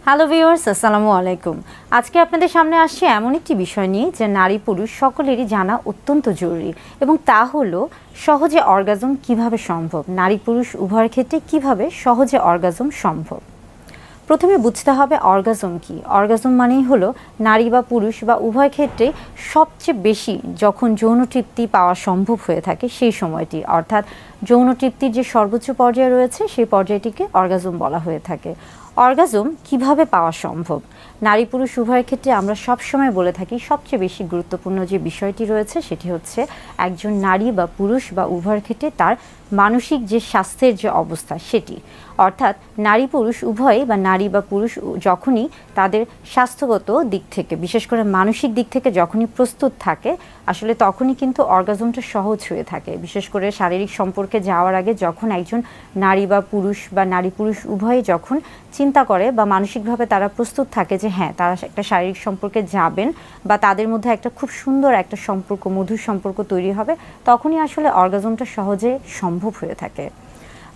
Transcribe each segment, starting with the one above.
Hello viewers, আসসালামু আলাইকুম। আজকে আপনাদের সামনে আসছে এমন একটি বিষয় নিয়ে যে নারী পুরুষ সকলেরই জানা অত্যন্ত জরুরি, এবং তা হলো সহজে অর্গাজম কিভাবে সম্ভব। নারী পুরুষ উভয়ের ক্ষেত্রে কিভাবে সহজে অর্গাজম সম্ভব। প্রথমে বুঝতে হবে অর্গাজম কি। অর্গাজম মানেই হলো নারী বা পুরুষ বা উভয় ক্ষেত্রে সবচেয়ে বেশি যখন যৌন তৃপ্তি পাওয়া সম্ভব হয়ে থাকে সেই সময়টি, অর্থাৎ যৌন তৃপ্তির যে সর্বোচ্চ পর্যায়ে রয়েছে সেই পর্যায়টিকে অর্গাজম বলা হয়ে থাকে। অর্গাজম কিভাবে পাওয়া সম্ভব। নারী পুরুষ উভয়ের ক্ষেত্রে আমরা সবসময় বলে থাকি সবচেয়ে বেশি গুরুত্বপূর্ণ যে বিষয়টি রয়েছে সেটি হচ্ছে একজন নারী বা পুরুষ বা উভয়ের ক্ষেত্রে তার মানসিক যে স্বাস্থ্যের যে অবস্থা সেটি, অর্থাৎ নারী পুরুষ উভয়ই বা নারী বা পুরুষ যখনই তাদের স্বাস্থ্যগত দিক থেকে বিশেষ করে মানসিক দিক থেকে যখনই প্রস্তুত থাকে আসলে তখনই কিন্তু অর্গাজমটা সহজ হয়ে থাকে। বিশেষ করে শারীরিক সম্পর্কে যাওয়ার আগে যখন একজন নারী বা পুরুষ বা নারী পুরুষ উভয়ই যখন চিন্তা করে বা মানসিকভাবে তারা প্রস্তুত থাকে যে হ্যাঁ তারা একটা শারীরিক সম্পর্কে যাবেন বা তাদের মধ্যে একটা খুব সুন্দর একটা সম্পর্ক, মধুর সম্পর্ক তৈরি হবে, তখনই আসলে অর্গাজমটা সহজে সম্ভব হয়ে থাকে।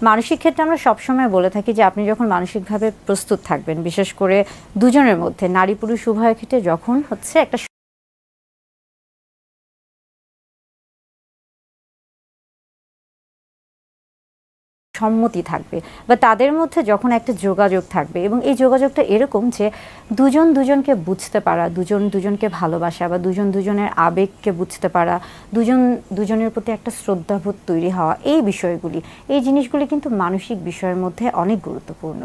মানসিক ক্ষেত্রে আমরা সবসময় বলে থাকি যে আপনি যখন মানসিকভাবে প্রস্তুত থাকবেন, বিশেষ করে দুজনের মধ্যে নারী পুরুষ উভয়ের ক্ষেত্রে যখন হচ্ছে একটা সম্মতি থাকবে বা তাদের মধ্যে যখন একটা যোগাযোগ থাকবে, এবং এই যোগাযোগটা এরকম যে দুজন দুজনকে বুঝতে পারা, দুজন দুজনকে ভালোবাসা বা দুজন দুজনের আবেগকে বুঝতে পারা, দুজন দুজনের প্রতি একটা শ্রদ্ধাবোধ তৈরি হওয়া, এই বিষয়গুলি, এই জিনিসগুলি কিন্তু মানসিক বিষয়ের মধ্যে অনেক গুরুত্বপূর্ণ।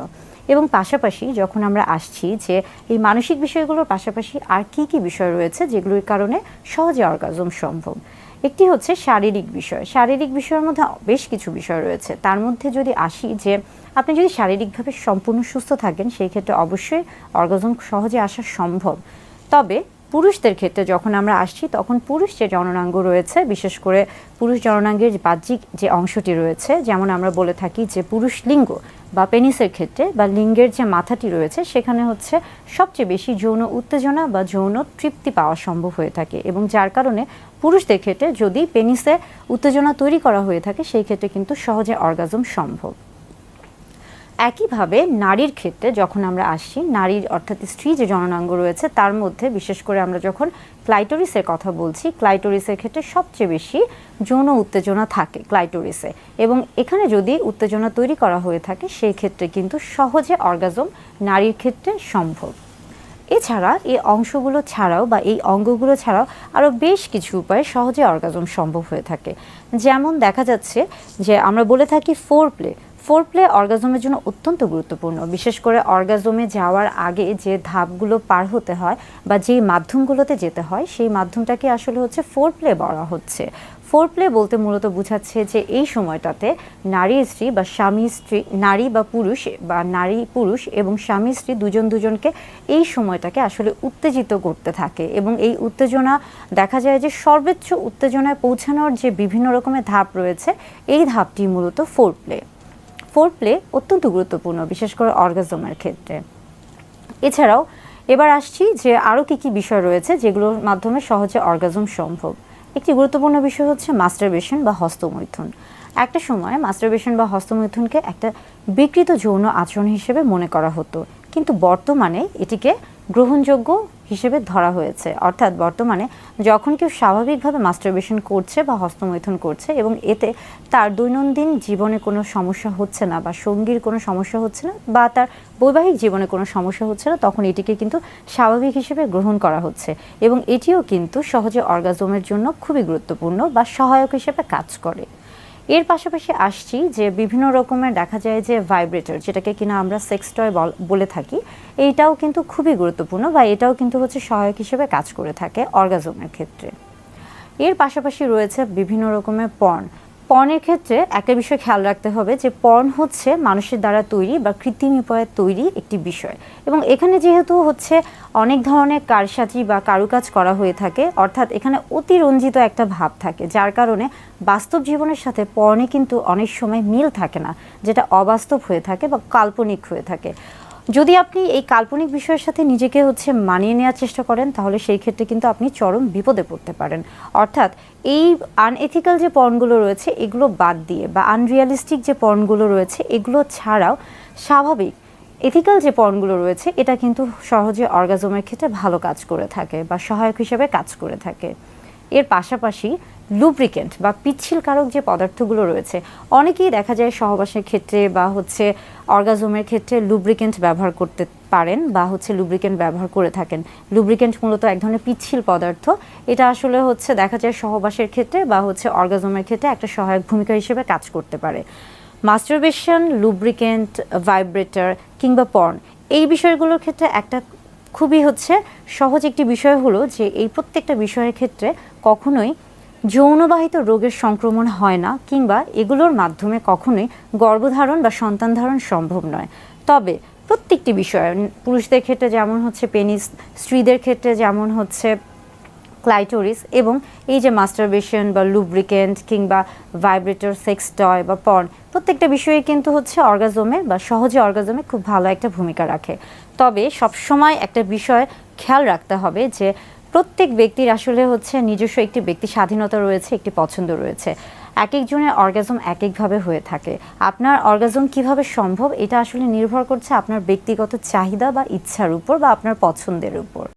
এবং পাশাপাশি যখন আমরা আসছি যে এই মানসিক বিষয়গুলোর পাশাপাশি আর কি কি বিষয় রয়েছে যেগুলোর কারণে সহজে অর্গাজম সম্ভব। একটি হচ্ছে শারীরিক বিষয়। শারীরিক বিষয়ের মধ্যে বেশ কিছু বিষয় রয়েছে। তার মধ্যে যদি আসি যে আপনি যদি শারীরিকভাবে সম্পূর্ণ সুস্থ থাকেন সেই ক্ষেত্রে অবশ্যই অর্গাজম সহজে আসা সম্ভব। তবে পুরুষদের ক্ষেত্রে যখন আমরা আসছি তখন পুরুষ যে জননাঙ্গ রয়েছে, বিশেষ করে পুরুষ জননাঙ্গের বাহ্যিক যে অংশটি রয়েছে, যেমন আমরা বলে থাকি যে পুরুষ লিঙ্গ বা পেনিসের ক্ষেত্রে বা লিঙ্গের যে মাথাটি রয়েছে সেখানে হচ্ছে সবচেয়ে বেশি যৌন উত্তেজনা বা যৌন তৃপ্তি পাওয়া সম্ভব হয়ে থাকে, এবং যার কারণে পুরুষদের ক্ষেত্রে যদি পেনিসে উত্তেজনা তৈরি করা হয়ে থাকে সেই ক্ষেত্রে কিন্তু সহজে অর্গাজম সম্ভব। একইভাবে নারীর ক্ষেত্রে যখন আমরা আসি, নারীর অর্থাৎ স্ত্রী যে জননাঙ্গ রয়েছে তার মধ্যে বিশেষ করে আমরা যখন ক্লাইটোরিসের কথা বলছি, ক্লাইটোরিসের ক্ষেত্রে সবচেয়ে বেশি যৌন উত্তেজনা থাকে ক্লাইটোরিসে, এবং এখানে যদি উত্তেজনা তৈরি করা হয়ে থাকে সেই ক্ষেত্রে কিন্তু সহজে অর্গাজম নারীর ক্ষেত্রে সম্ভব। এছাড়া এই অংশগুলো ছাড়াও বা এই অঙ্গগুলো ছাড়াও আরও বেশ কিছু উপায়ে সহজে অর্গাজম সম্ভব হয়ে থাকে। যেমন দেখা যাচ্ছে যে আমরা বলে থাকি ফোর প্লে অর্গাজমের জন্য অত্যন্ত গুরুত্বপূর্ণ। বিশেষ করে অর্গাজমে যাওয়ার আগে যে ধাপগুলো পার হতে হয় বা যেই মাধ্যমগুলোতে যেতে হয় সেই মাধ্যমটাকে আসলে হচ্ছে ফোর প্লে বলা হচ্ছে। ফোর প্লে বলতে মূলত বোঝাচ্ছে যে এই সময়টাতে নারী স্ত্রী বা স্বামী স্ত্রী, নারী বা পুরুষ বা নারী পুরুষ এবং স্বামী স্ত্রী দুজন দুজনকে এই সময়টাকে আসলে উত্তেজিত করতে থাকে, এবং এই উত্তেজনা দেখা যায় যে সর্বোচ্চ উত্তেজনায় পৌঁছানোর যে বিভিন্ন রকমের ধাপ রয়েছে এই ধাপটি মূলত ফোর প্লে অত্যন্ত গুরুত্বপূর্ণ বিশেষ করে অর্গাজমের ক্ষেত্রে। এছাড়াও এবার আসছি যে আরও কী কী বিষয় রয়েছে যেগুলোর মাধ্যমে সহজে অর্গাজম সম্ভব। একটি গুরুত্বপূর্ণ বিষয় হচ্ছে মাস্টারবেশন বা হস্তমৈথুন। একটা সময় মাস্টারবেশন বা হস্তমৈথুনকে একটা বিকৃত যৌন আচরণ হিসেবে মনে করা হতো, কিন্তু বর্তমানে এটিকে গ্রহণযোগ্য হিসেবে ধরা হয়েছে। অর্থাৎ বর্তমানে যখন কেউ স্বাভাবিকভাবে মাস্টারবেশন করছে বা হস্তমৈথুন করছে এবং এতে তার দৈনন্দিন জীবনে কোনো সমস্যা হচ্ছে না বা সঙ্গীর কোনো সমস্যা হচ্ছে না বা তার বৈবাহিক জীবনে কোনো সমস্যা হচ্ছে না, তখন এটিকে কিন্তু স্বাভাবিক হিসেবে গ্রহণ করা হচ্ছে, এবং এটিও কিন্তু সহজে অর্গাজমের জন্য খুবই গুরুত্বপূর্ণ বা সহায়ক হিসেবে কাজ করে। এর পাশাপাশি আসছি যে বিভিন্ন রকমের দেখা যায় যে ভাইব্রেটর, যেটাকে কিনা আমরা সেক্স টয় বলে থাকি, এইটাও কিন্তু খুবই গুরুত্বপূর্ণ বা এটাও কিন্তু হচ্ছে সহায়ক হিসেবে কাজ করে থাকে অর্গাজমের ক্ষেত্রে। এর পাশাপাশি রয়েছে বিভিন্ন রকমের পর্নের ক্ষেত্রে একটা বিষয় খেয়াল রাখতে হবে যে পর্ন হচ্ছে মানুষের দ্বারা তৈরি বা কৃত্রিম উপায়ে তৈরি একটি বিষয়, এবং এখানে যেহেতু হচ্ছে অনেক ধরনের কারসাজি বা কারুকাজ করা হয়ে থাকে, অর্থাৎ এখানে অতিরঞ্জিত একটা ভাব থাকে, যার কারণে বাস্তব জীবনের সাথে পর্নে কিন্তু অনেক সময় মিল থাকে না, যেটা অবাস্তব হয়ে থাকে বা কাল্পনিক হয়ে থাকে। যদি আপনি এই কাল্পনিক বিষয়ের সাথে নিজেকে হচ্ছে মানিয়ে নেওয়ার চেষ্টা করেন তাহলে সেই ক্ষেত্রে কিন্তু আপনি চরম বিপদে পড়তে পারেন। অর্থাৎ এই আনএথিক্যাল যে পর্নগুলো রয়েছে এগুলো বাদ দিয়ে বা আনরিয়ালিস্টিক যে পর্নগুলো রয়েছে এগুলো ছাড়াও স্বাভাবিক এথিক্যাল যে পর্নগুলো রয়েছে এটা কিন্তু সহজে অর্গাজমের ক্ষেত্রে ভালো কাজ করে থাকে বা সহায়ক হিসেবে কাজ করে থাকে। এর পাশাপাশি লুব্রিকেন্ট বা পিচ্ছিলকারক যে পদার্থগুলো রয়েছে, অনেকেই দেখা যায় সহবাসের ক্ষেত্রে বা অর্গাজমের ক্ষেত্রে লুব্রিকেন্ট ব্যবহার করতে পারেন বা লুব্রিকেন্ট ব্যবহার করে থাকেন। লুব্রিকেন্ট মূলত এক ধরনের পিচ্ছিল পদার্থ, এটা আসলে দেখা যায় সহবাসের ক্ষেত্রে বা অর্গাজমের ক্ষেত্রে একটা সহায়ক ভূমিকা হিসেবে কাজ করতে পারে। মাস্টারবেশন, লুব্রিকেন্ট, ভাইব্রেটর কিংবা পর্ন, এই বিষয়গুলোর ক্ষেত্রে একটা খুবই সহজ একটি বিষয় হলো যে এই প্রত্যেকটা বিষয়ের ক্ষেত্রে কখনোই যৌনবাহিত রোগের সংক্রমণ হয় না কিংবা এগুলোর মাধ্যমে কখনোই গর্ভধারণ বা সন্তান ধারণ সম্ভব নয়। তবে প্রত্যেকটি বিষয়, পুরুষদের ক্ষেত্রে যেমন পেনিস, স্ত্রীদের ক্ষেত্রে যেমন ক্লাইটোরিস, এবং এই যে মাস্টারবেশন বা লুব্রিকেন্ট কিংবা ভাইব্রেটর, সেক্স টয় বা পর্ন, প্রত্যেকটা বিষয়ে কিন্তু অর্গাজমে বা সহজে অর্গাজমে খুব ভালো একটা ভূমিকা রাখে। তবে সবসময় একটা বিষয় খেয়াল রাখতে হবে যে প্রত্যেক ব্যক্তির আসলে নিজস্ব একটি ব্যক্তি স্বাধীনতা রয়েছে, একটি পছন্দ রয়েছে। এক একজনের অর্গাজম এক একভাবে হয়ে থাকে। আপনার অর্গাজম কিভাবে সম্ভব এটা আসলে নির্ভর করছে আপনার ব্যক্তিগত চাহিদা বা ইচ্ছার উপর বা আপনার পছন্দের উপর।